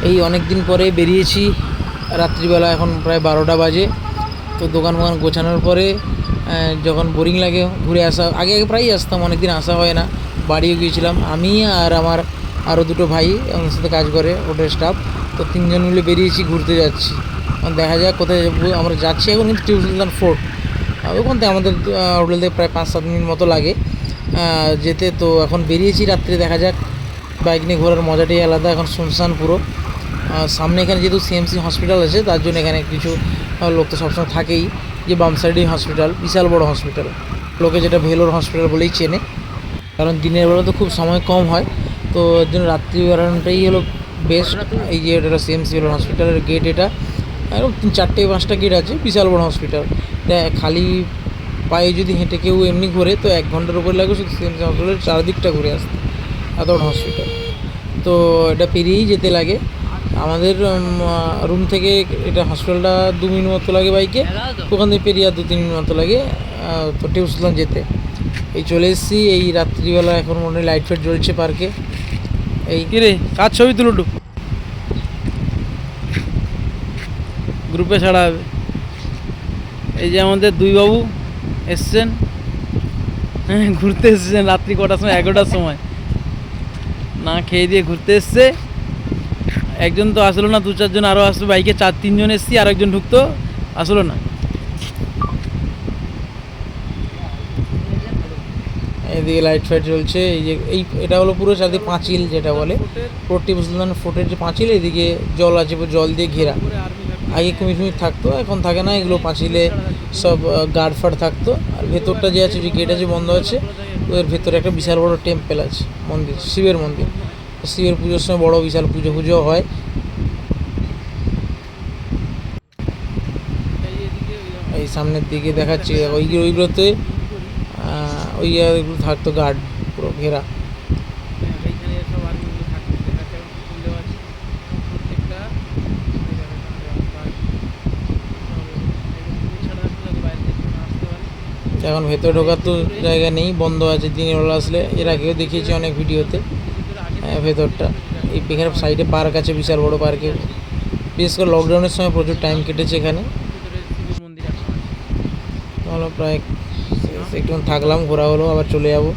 এই অনেক দিন পরে বেরিয়েছি রাত্রিবেলা, এখন প্রায় 12টা বাজে। তো দোকান গোছানোর পরে যখন বোরিং লাগে ঘুরে আসা, আগে প্রায়ই আসতাম, অনেক দিন আসা হয় না। বাড়িও গিয়েছিলাম আমি আর আমার আরও দুটো ভাই আমার সাথে কাজ করে, ওটার স্টাফ। তো তিনজন মিলে বেরিয়েছি, ঘুরতে যাচ্ছি। দেখা যাক কোথায় আমরা যাচ্ছি। এখন কিন্তু টিপু সুলতান ফোর্ট, ওখান থেকে আমাদের হোটেল থেকে প্রায় 5-7 মিনিট মতো লাগে যেতে। তো এখন বেরিয়েছি রাত্রে, দেখা যাক। বাইক নিয়ে ঘোরার মজাটাই আলাদা। এখন শুনশান পুরো। সামনে এখানে যেহেতু সিএমসি হসপিটাল আছে, তার জন্য এখানে কিছু লোক তো সবসময় থাকেই। যে বাম সাইডেই হসপিটাল, বিশাল বড় হসপিটাল, লোকে যেটা ভেলোর হসপিটাল বলেই চেনে। কারণ দিনের বেলা তো খুব সময় কম হয়, তো এর জন্য রাত্রি বেড়ানোটাই হলো বেস্ট। এই যে এটা সিএমসি ভেলোর হসপিটালের গেট, এটা এরকম 3-4-5টা গেট আছে, বিশাল বড় হসপিটাল। এটা খালি পায়ে যদি হেঁটে কেউ এমনি ঘোরে তো 1 ঘন্টার উপরে লাগবে শুধু সিএমসি হসপিটালের চারদিকটা ঘুরে আসতে, এত বড় হসপিটাল। তো এটা পেরিয়েই যেতে লাগে আমাদের রুম থেকে। এটা হসপিটালটা 2 মিনিট মতো লাগে বাইকে, ওখান থেকে পেরিয়ে 2-3 মিনিট মতো লাগে তো টিপু সুলতান যেতে। এই চলে এসেছি এই রাত্রিবেলা, এখন মনে হয় লাইট ফাইট জ্বলছে পার্কে। এই কিরে কার ছবি তুলুটু গ্রুপে ছাড়া হবে। এই যে আমাদের দুই বাবু এসছেন, হ্যাঁ ঘুরতে এসেছেন রাত্রি কটার সময়, 11টার সময় না খেয়ে দিয়ে ঘুরতে এসছে। একজন তো আসলো না, 2-4 জন আরও আসবে বাইকে, 4-3 জন এসছি, আর একজন ঢুকতো, আসলো না। এদিকে লাইট ফাইট চলছে। এই যে এটা হলো পুরো চারদিকে পাঁচিল যেটা বলে, পুরো টিপু সুলতান ফোর্টের যে পাঁচিল, এদিকে জল আছে, জল দিয়ে ঘেরা। আগে কুমির থাকতো, এখন থাকে না, এগুলো পাঁচিলে সব গার্ড ফার্ড থাকতো। আর ভেতরটা যে আছে, যে গেট আছে বন্ধ আছে, ওদের ভেতরে একটা বিশাল বড় টেম্পেল আছে, মন্দির, শিবের মন্দির। শিবের পুজোর সময় বড় বিশাল পুজো হয়। এই সামনের দিকে দেখাচ্ছি, ওইগুলোতে ওইগুলো থাকতো গার্ড, পুরো ঘেরা। এখন ভেতরে ঢোকার তো জায়গা নেই, বন্ধ আছে দিনের বেলা আসলে। এর আগেও দেখিয়েছি অনেক ভিডিওতে ভেতরটা। এখানে সাইডে পার্ক আছে, বিশাল বড় পার্কে। বিশেষ করে লকডাউনের সময় প্রচুর টাইম কেটেছে এখানে। প্রায় একটু থাকলাম, ঘোরা হলো, আবার চলে যাবো।